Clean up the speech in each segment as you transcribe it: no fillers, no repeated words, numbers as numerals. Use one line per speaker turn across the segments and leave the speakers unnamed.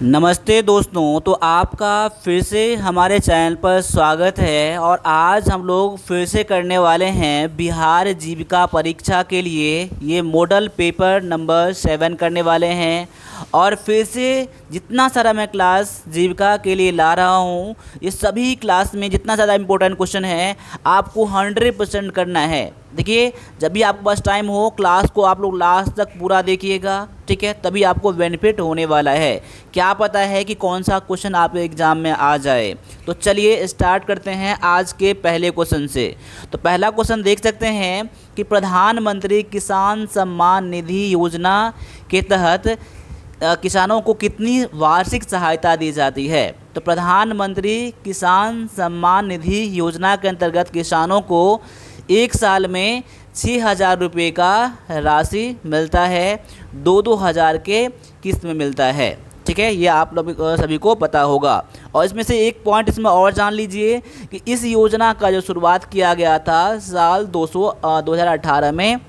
नमस्ते दोस्तों। तो आपका फिर से हमारे चैनल पर स्वागत है और आज हम लोग फिर से करने वाले हैं बिहार जीविका परीक्षा के लिए ये मॉडल पेपर नंबर 7 करने वाले हैं। और फिर से जितना सारा मैं क्लास जीविका के लिए ला रहा हूँ, ये सभी क्लास में जितना ज़्यादा इम्पोर्टेंट क्वेश्चन है आपको 100% करना है। देखिए, जब भी आपके पास टाइम हो क्लास को आप लोग लास्ट तक पूरा देखिएगा, ठीक है, तभी आपको बेनिफिट होने वाला है। क्या पता है कि कौन सा क्वेश्चन आप एग्ज़ाम में आ जाए। तो चलिए स्टार्ट करते हैं आज के पहले क्वेश्चन से। तो पहला क्वेश्चन देख सकते हैं कि प्रधानमंत्री किसान सम्मान निधि योजना के तहत किसानों को कितनी वार्षिक सहायता दी जाती है। तो प्रधानमंत्री किसान सम्मान निधि योजना के अंतर्गत किसानों को एक साल में 6,000 रुपये का राशि मिलता है, 2-2 हज़ार के किस्त में मिलता है। ठीक है, ये आप लोग सभी को पता होगा। और इसमें से एक पॉइंट इसमें और जान लीजिए कि इस योजना का जो शुरुआत किया गया था साल 2018 में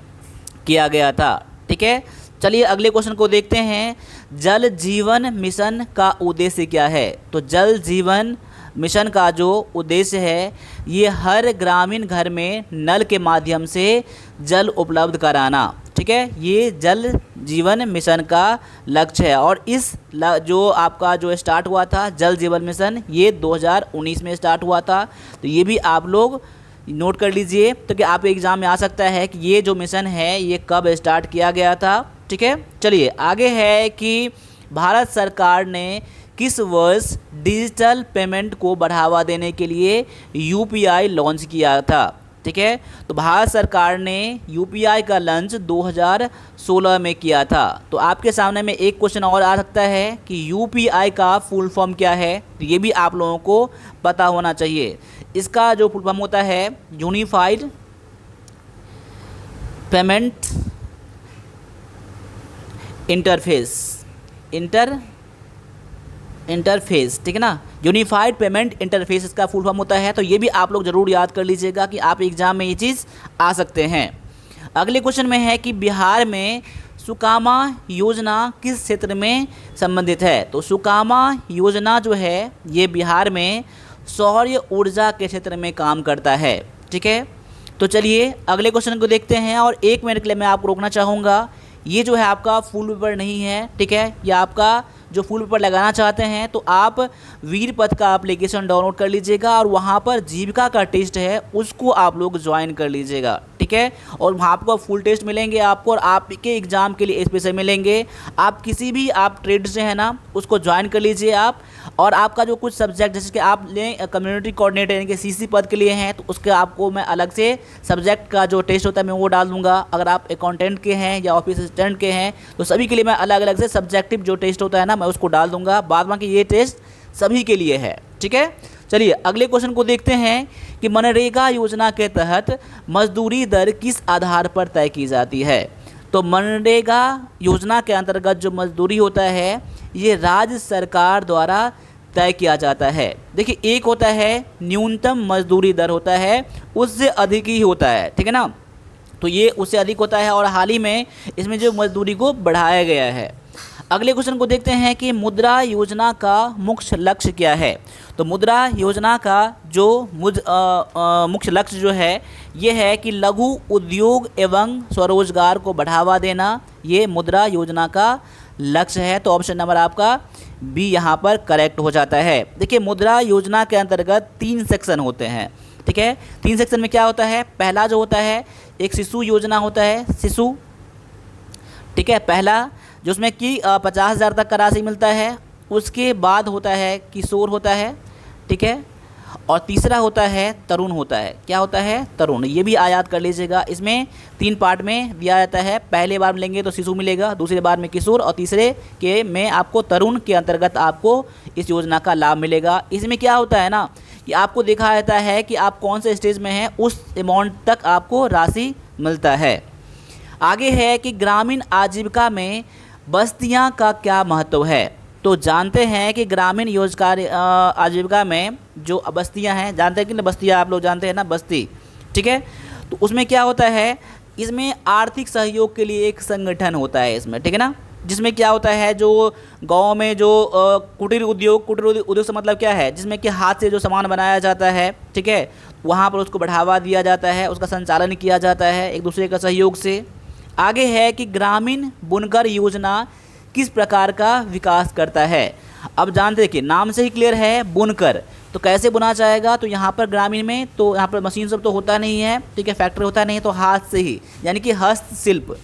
किया गया था। ठीक है, चलिए अगले क्वेश्चन को देखते हैं। जल जीवन मिशन का उद्देश्य क्या है। तो जल जीवन मिशन का जो उद्देश्य है ये हर ग्रामीण घर में नल के माध्यम से जल उपलब्ध कराना। ठीक है, ये जल जीवन मिशन का लक्ष्य है। और इस जो आपका जो स्टार्ट हुआ था जल जीवन मिशन, ये 2019 में स्टार्ट हुआ था। तो ये भी आप लोग नोट कर लीजिए, तो कि आप एग्ज़ाम में आ सकता है कि ये जो मिशन है ये कब स्टार्ट किया गया था। ठीक है, चलिए आगे है कि भारत सरकार ने किस वर्ष डिजिटल पेमेंट को बढ़ावा देने के लिए यूपीआई लॉन्च किया था। ठीक है, तो भारत सरकार ने यूपीआई का लॉन्च 2016 में किया था। तो आपके सामने में एक क्वेश्चन और आ सकता है कि यूपीआई का फुल फॉर्म क्या है। तो ये भी आप लोगों को पता होना चाहिए। इसका जो फुल फॉर्म होता है यूनिफाइड पेमेंट इंटरफेस। ठीक है ना, यूनिफाइड पेमेंट इंटरफेस इसका फुल फॉर्म होता है। तो ये भी आप लोग ज़रूर याद कर लीजिएगा कि आप एग्ज़ाम में ये चीज़ आ सकते हैं। अगले क्वेश्चन में है कि बिहार में सुकामा योजना किस क्षेत्र में संबंधित है। तो सुकामा योजना जो है ये बिहार में सौर ऊर्जा के क्षेत्र में काम करता है। ठीक है, तो चलिए अगले क्वेश्चन को देखते हैं। और 1 मिनट के लिए मैं आपको रोकना चाहूँगा। ये जो है आपका फुल पेपर नहीं है। ठीक है, ये आपका जो फुल पेपर लगाना चाहते हैं तो आप वीर पथ का एप्लीकेशन डाउनलोड कर लीजिएगा और वहाँ पर जीविका का टेस्ट है उसको आप लोग ज्वाइन कर लीजिएगा। ठीक है, और वहाँ आपको फुल टेस्ट मिलेंगे आपको, और आपके एग्ज़ाम के लिए स्पेशल मिलेंगे। आप किसी भी आप ट्रेड से है ना उसको ज्वाइन कर लीजिए आप। और आपका जो कुछ सब्जेक्ट जैसे कि आप लें कम्युनिटी कोऑर्डिनेटर यानी कि सीसी पद के लिए हैं तो उसके आपको मैं अलग से सब्जेक्ट का जो टेस्ट होता है मैं वो डाल दूंगा। अगर आप अकाउंटेंट के हैं या ऑफिस असिस्टेंट के हैं तो सभी के लिए मैं अलग अलग से सब्जेक्टिव जो टेस्ट होता है ना मैं उसको डाल दूंगा। बाद बाकी ये टेस्ट सभी के लिए है। ठीक है, चलिए अगले क्वेश्चन को देखते हैं कि मनरेगा योजना के तहत मजदूरी दर किस आधार पर तय की जाती है। तो मनरेगा योजना के अंतर्गत जो मजदूरी होता है ये राज्य सरकार द्वारा तय किया जाता है। देखिए, एक होता है न्यूनतम मजदूरी दर होता है, उससे अधिक ही होता है। ठीक है ना, तो ये उससे अधिक होता है और हाल ही में इसमें जो मजदूरी को बढ़ाया गया है। अगले क्वेश्चन को देखते हैं कि मुद्रा योजना का मुख्य लक्ष्य क्या है। तो मुद्रा योजना का जो मुख्य लक्ष्य जो है ये है कि लघु उद्योग एवं स्वरोजगार को बढ़ावा देना, ये मुद्रा योजना का लक्ष्य है। तो ऑप्शन नंबर आपका बी यहाँ पर करेक्ट हो जाता है। देखिए, मुद्रा योजना के अंतर्गत 3 सेक्शन होते हैं। ठीक है, 3 सेक्शन में क्या होता है, पहला जो होता है एक शिशु योजना होता है, शिशु। ठीक है, पहला जो उसमें कि 50,000 तक का राशि मिलता है। उसके बाद होता है किशोर होता है। ठीक है, और तीसरा होता है तरुण होता है। क्या होता है, तरुण। ये भी याद कर लीजिएगा। इसमें 3 पार्ट में दिया जाता है। पहले बार मिलेंगे तो शिशु मिलेगा, दूसरे बार में किशोर और तीसरे के में आपको तरुण के अंतर्गत आपको इस योजना का लाभ मिलेगा। इसमें क्या होता है ना कि आपको देखा जाता है कि आप कौन से स्टेज में हैं उस अमाउंट तक आपको राशि मिलता है। आगे है कि ग्रामीण आजीविका में बस्तियां का क्या महत्व है। तो जानते हैं कि ग्रामीण आजीविका में जो बस्तियां हैं, जानते हैं कि ना बस्तियां आप लोग जानते हैं ना, बस्ती। ठीक है, तो उसमें क्या होता है, इसमें आर्थिक सहयोग के लिए एक संगठन होता है इसमें। ठीक है ना, जिसमें क्या होता है, जो गांव में जो कुटीर उद्योग से मतलब क्या है, जिसमें कि हाथ से जो सामान बनाया जाता है, ठीक है, वहाँ पर उसको बढ़ावा दिया जाता है, उसका संचालन किया जाता है एक दूसरे का सहयोग से। आगे है कि ग्रामीण बुनकर योजना किस प्रकार का विकास करता है। अब जानते, देखिए नाम से ही क्लियर है, बुनकर, तो कैसे बुना जाएगा, तो यहाँ पर ग्रामीण में तो यहाँ पर मशीन सब तो होता नहीं है, ठीक है, फैक्ट्री होता नहीं है, तो हाथ से ही, यानी कि हस्तशिल्प।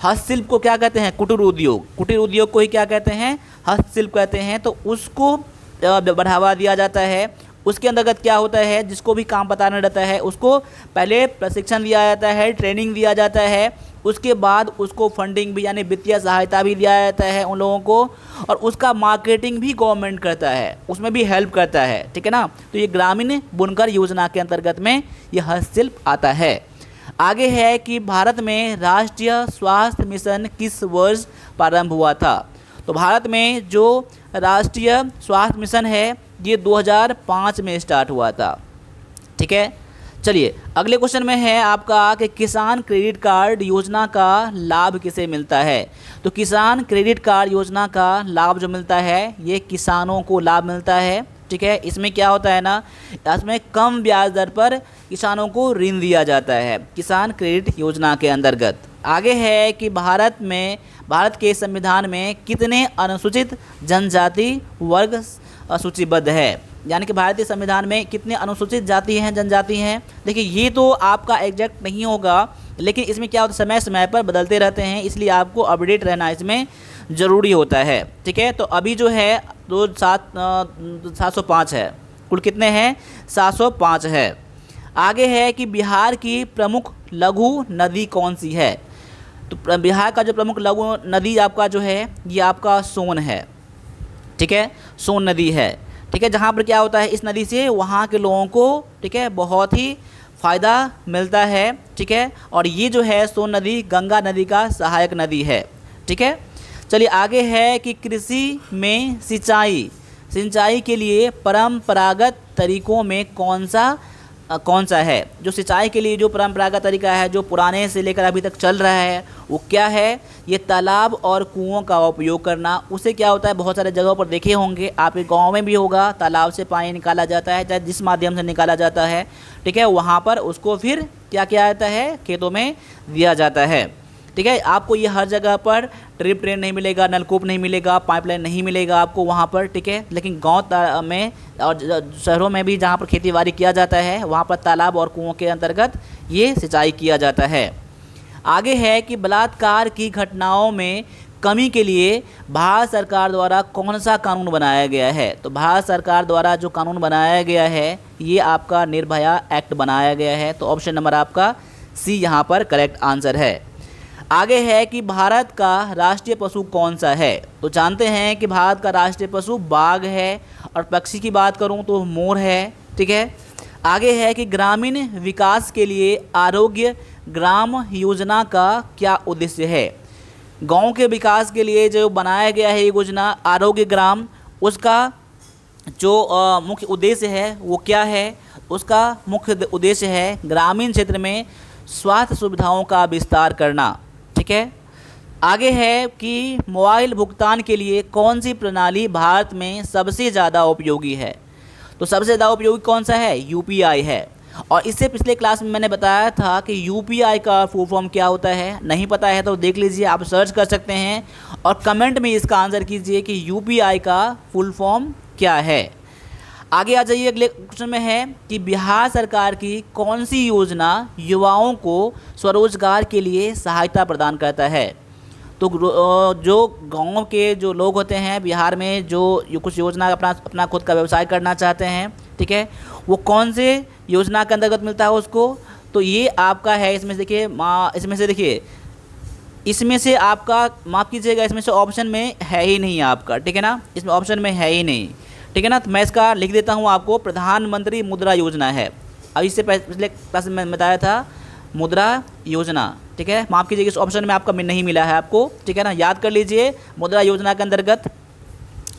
हस्तशिल्प को क्या कहते हैं, कुटीर उद्योग। कुटीर उद्योग को ही क्या कहते हैं, हस्तशिल्प कहते हैं। तो उसको बढ़ावा दिया जाता है। उसके अंतर्गत क्या होता है, जिसको भी काम बताना रहता है उसको पहले प्रशिक्षण दिया जाता है, ट्रेनिंग दिया जाता है, उसके बाद उसको फंडिंग भी यानी वित्तीय सहायता भी दिया जाता है उन लोगों को, और उसका मार्केटिंग भी गवर्नमेंट करता है, उसमें भी हेल्प करता है, ठीक है ना। तो ये ग्रामीण बुनकर योजना के अंतर्गत में ये हस्तशिल्प आता है। आगे है कि भारत में राष्ट्रीय स्वास्थ्य मिशन किस वर्ष प्रारंभ हुआ था। तो भारत में जो राष्ट्रीय स्वास्थ्य मिशन है ये 2005 में स्टार्ट हुआ था, ठीक है। चलिए अगले क्वेश्चन में है आपका कि किसान क्रेडिट कार्ड योजना का लाभ किसे मिलता है। तो किसान क्रेडिट कार्ड योजना का लाभ जो मिलता है ये किसानों को लाभ मिलता है, ठीक है। इसमें क्या होता है ना, इसमें कम ब्याज दर पर किसानों को ऋण दिया जाता है किसान क्रेडिट योजना के अंतर्गत। आगे है कि भारत के संविधान में कितने अनुसूचित जनजाति वर्ग सूचीबद्ध है, यानी कि भारतीय संविधान में कितने अनुसूचित जाति हैं, जनजाति हैं। देखिए ये तो आपका एग्जैक्ट नहीं होगा, लेकिन इसमें क्या होता है, समय समय पर बदलते रहते हैं, इसलिए आपको अपडेट रहना इसमें ज़रूरी होता है, ठीक है। तो अभी जो है 705 है, कुल कितने हैं, 705 है। आगे है कि बिहार की प्रमुख लघु नदी कौन सी है। तो बिहार का जो प्रमुख लघु नदी आपका जो है ये आपका सोन है, ठीक है, सोन नदी है, ठीक है। जहाँ पर क्या होता है, इस नदी से वहाँ के लोगों को, ठीक है, बहुत ही फ़ायदा मिलता है, ठीक है। और ये जो है सोन नदी गंगा नदी का सहायक नदी है, ठीक है। चलिए आगे है कि कृषि में सिंचाई के लिए परंपरागत तरीकों में कौन सा है। जो सिंचाई के लिए जो परंपरागत तरीका है जो पुराने से लेकर अभी तक चल रहा है वो क्या है, ये तालाब और कुओं का उपयोग करना। उससे क्या होता है, बहुत सारे जगहों पर देखे होंगे, आपके गांव में भी होगा, तालाब से पानी निकाला जाता है, चाहे जिस माध्यम से निकाला जाता है, ठीक है, वहाँ पर उसको फिर क्या किया जाता है, खेतों में दिया जाता है, ठीक है। आपको ये हर जगह पर ड्रिप ट्रेन नहीं मिलेगा, नलकूप नहीं मिलेगा, पाइपलाइन नहीं मिलेगा आपको वहाँ पर, ठीक है। लेकिन गांव में और शहरों में भी जहाँ पर खेती बाड़ी किया जाता है वहाँ पर तालाब और कुओं के अंतर्गत ये सिंचाई किया जाता है। आगे है कि बलात्कार की घटनाओं में कमी के लिए भारत सरकार द्वारा कौन सा कानून बनाया गया है। तो भारत सरकार द्वारा जो कानून बनाया गया है ये आपका निर्भया एक्ट बनाया गया है। तो ऑप्शन नंबर आपका सी यहाँ पर करेक्ट आंसर है। आगे है कि भारत का राष्ट्रीय पशु कौन सा है। तो जानते हैं कि भारत का राष्ट्रीय पशु बाघ है, और पक्षी की बात करूं तो मोर है, ठीक है। आगे है कि ग्रामीण विकास के लिए आरोग्य ग्राम योजना का क्या उद्देश्य है। गांव के विकास के लिए जो बनाया गया है ये योजना आरोग्य ग्राम, उसका जो मुख्य उद्देश्य है वो क्या है। उसका मुख्य उद्देश्य है ग्रामीण क्षेत्र में स्वास्थ्य सुविधाओं का विस्तार करना, ठीक है। आगे है कि मोबाइल भुगतान के लिए कौन सी प्रणाली भारत में सबसे ज़्यादा उपयोगी है। तो सबसे ज़्यादा उपयोगी कौन सा है, यूपीआई है। और इससे पिछले क्लास में मैंने बताया था कि यूपीआई का फुल फॉर्म क्या होता है, नहीं पता है तो देख लीजिए, आप सर्च कर सकते हैं और कमेंट में इसका आंसर कीजिए कि यूपीआई का फुल फॉर्म क्या है। आगे आ जाइए, अगले क्वेश्चन में है कि बिहार सरकार की कौन सी योजना युवाओं को स्वरोजगार के लिए सहायता प्रदान करता है। तो जो गांव के जो लोग होते हैं बिहार में जो कुछ योजना अपना खुद का व्यवसाय करना चाहते हैं, ठीक है, वो कौन से योजना के अंतर्गत मिलता है उसको। तो ये आपका है, इसमें से देखिए इसमें से आपका माफ़ कीजिएगा, इसमें से ऑप्शन में है ही नहीं आपका, ठीक है ना, इसमें ऑप्शन में है ही नहीं, ठीक है ना। तो मैं इसका लिख देता हूँ आपको, प्रधानमंत्री मुद्रा योजना है। अब इससे पिछले क्लास में बताया था मुद्रा योजना, ठीक है, माफ़ कीजिएगा इस ऑप्शन में आपका नहीं मिला है आपको, ठीक है ना, याद कर लीजिए मुद्रा योजना के अंतर्गत।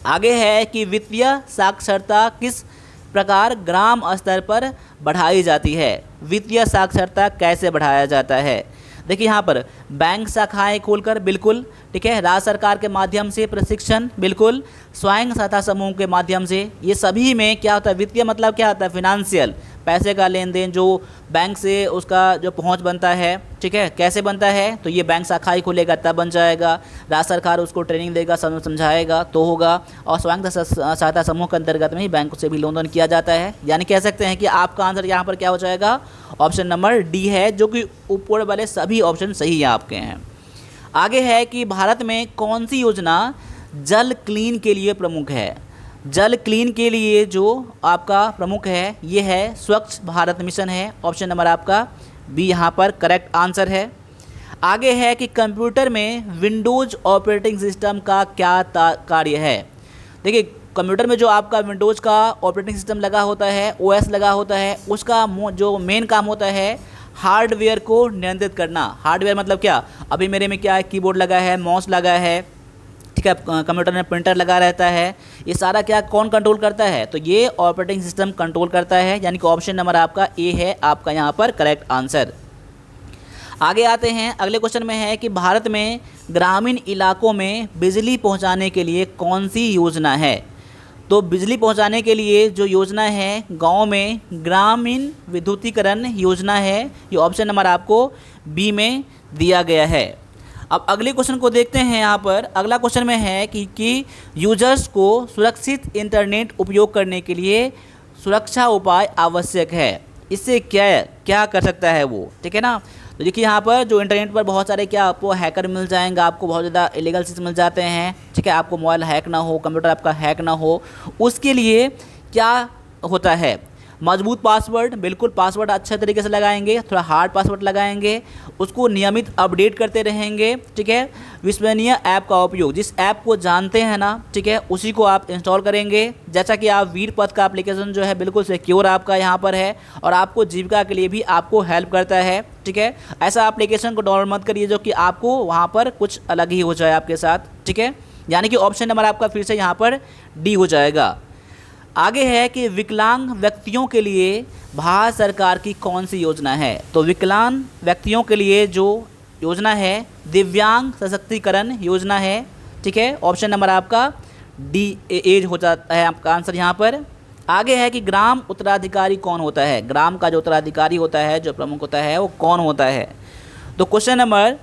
आगे है कि वित्तीय साक्षरता किस प्रकार ग्राम स्तर पर बढ़ाई जाती है। वित्तीय साक्षरता कैसे बढ़ाया जाता है। देखिए यहाँ पर बैंक शाखाएं खोलकर, बिल्कुल, ठीक है, राज्य सरकार के माध्यम से प्रशिक्षण, बिल्कुल, स्वयं सहायता समूह के माध्यम से, ये सभी में क्या होता है, वित्तीय मतलब क्या होता है, फिनेंशियल, पैसे का लेन देन, जो बैंक से उसका जो पहुंच बनता है, ठीक है, कैसे बनता है, तो ये बैंक शाखा ही खोलेगा तब बन जाएगा, राज्य सरकार उसको ट्रेनिंग देगा, समझाएगा तो होगा, और स्वयं सहायता समूह के अंतर्गत में ही बैंक से भी लेन किया जाता है। यानी कह सकते हैं कि आपका आंसर यहाँ पर क्या हो जाएगा, ऑप्शन नंबर डी है, जो कि ऊपर वाले सभी ऑप्शन सही है आपके हैं। आगे है कि भारत में कौन सी योजना जल क्लीन के लिए प्रमुख है। जल क्लीन के लिए जो आपका प्रमुख है ये है स्वच्छ भारत मिशन है, ऑप्शन नंबर आपका बी यहाँ पर करेक्ट आंसर है। आगे है कि कंप्यूटर में विंडोज़ ऑपरेटिंग सिस्टम का क्या कार्य है। देखिए कंप्यूटर में जो आपका विंडोज़ का ऑपरेटिंग सिस्टम लगा होता है, ओएस लगा होता है, उसका जो मेन काम होता है हार्डवेयर को नियंत्रित करना। हार्डवेयर मतलब क्या, अभी मेरे में क्या है, कीबोर्ड लगा है, माउस लगा है, ठीक है, कंप्यूटर में प्रिंटर लगा रहता है, ये सारा क्या कौन कंट्रोल करता है, तो ये ऑपरेटिंग सिस्टम कंट्रोल करता है। यानी कि ऑप्शन नंबर आपका ए है आपका यहाँ पर करेक्ट आंसर। आगे आते हैं, अगले क्वेश्चन में है कि भारत में ग्रामीण इलाकों में बिजली पहुँचाने के लिए कौन सी योजना है। तो बिजली पहुंचाने के लिए जो योजना है गांव में ग्रामीण विद्युतीकरण योजना है, ये ऑप्शन नंबर आपको बी में दिया गया है। अब अगले क्वेश्चन को देखते हैं। यहाँ पर अगला क्वेश्चन में है कि यूजर्स को सुरक्षित इंटरनेट उपयोग करने के लिए सुरक्षा उपाय आवश्यक है, इससे क्या कर सकता है वो, ठीक है ना। तो देखिए यहाँ पर जो इंटरनेट पर बहुत सारे क्या आपको हैकर मिल जाएंगे, आपको बहुत ज़्यादा इलीगल चीज़ मिल जाते हैं, ठीक है, आपको मोबाइल हैक ना हो, कंप्यूटर आपका हैक ना हो, उसके लिए क्या होता है, मजबूत पासवर्ड, बिल्कुल पासवर्ड अच्छे तरीके से लगाएंगे, थोड़ा हार्ड पासवर्ड लगाएंगे, उसको नियमित अपडेट करते रहेंगे, ठीक है, विश्वसनीय ऐप का उपयोग, जिस ऐप को जानते हैं ना, ठीक है, उसी को आप इंस्टॉल करेंगे। जैसा कि आप वीर पथ का एप्लीकेशन जो है बिल्कुल सिक्योर आपका यहाँ पर है और आपको जीविका के लिए भी आपको हेल्प करता है, ठीक है। ऐसा एप्लीकेशन को डाउनलोड मत करिए जो कि आपको वहाँ पर कुछ अलग ही हो जाए आपके साथ, ठीक है। यानी कि ऑप्शन नंबर आपका फिर से यहाँ पर डी हो जाएगा। आगे है कि विकलांग व्यक्तियों के लिए भारत सरकार की कौन सी योजना है। तो विकलांग व्यक्तियों के लिए जो योजना है दिव्यांग सशक्तिकरण योजना है, ठीक है, ऑप्शन नंबर आपका डी ए हो जाता है आपका आंसर यहाँ पर। आगे है कि ग्राम उत्तराधिकारी कौन होता है। ग्राम का जो उत्तराधिकारी होता है, जो प्रमुख होता है, वो कौन होता है। तो क्वेश्चन नंबर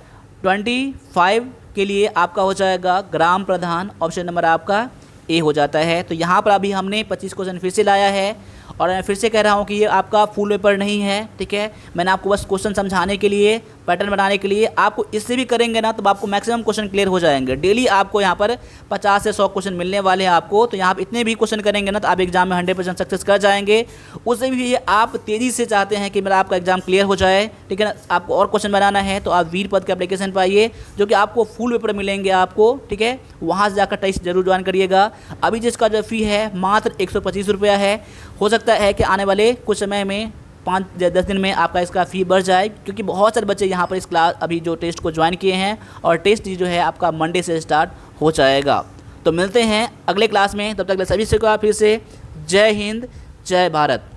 25 के लिए आपका हो जाएगा ग्राम प्रधान, ऑप्शन नंबर आपका ए हो जाता है। तो यहाँ पर अभी हमने 25 क्वेश्चन फिर से लाया है और मैं फिर से कह रहा हूँ कि ये आपका फुल पेपर नहीं है, ठीक है। मैंने आपको बस क्वेश्चन समझाने के लिए, पैटर्न बनाने के लिए, आपको इससे भी करेंगे ना तो आपको मैक्सिमम क्वेश्चन क्लियर हो जाएंगे। डेली आपको यहाँ पर 50 से 100 क्वेश्चन मिलने वाले हैं आपको, तो यहाँ पर इतने भी क्वेश्चन करेंगे ना तो आप एग्जाम में 100% सक्सेस कर जाएंगे। उससे भी आप तेज़ी से चाहते हैं कि मेरा आपका एग्जाम क्लियर हो जाए, ठीक है ना, आपको और क्वेश्चन बनाना है तो आप वीर पथ के एप्लीकेशन पर आइए, जो कि आपको फुल पेपर मिलेंगे आपको, ठीक है, वहाँ से जाकर टेस्ट जरूर ज्वाइन करिएगा। अभी जिसका जो फ़ी है मात्र 125 रुपया है। हो सकता है कि आने वाले कुछ समय में 5 या 10 दिन में आपका इसका फ़ी बढ़ जाए, क्योंकि बहुत सारे बच्चे यहाँ पर इस क्लास अभी जो टेस्ट को ज्वाइन किए हैं और टेस्ट जो है आपका मंडे से स्टार्ट हो जाएगा। तो मिलते हैं अगले क्लास में, तब तक सभी से फिर से जय हिंद, जय भारत।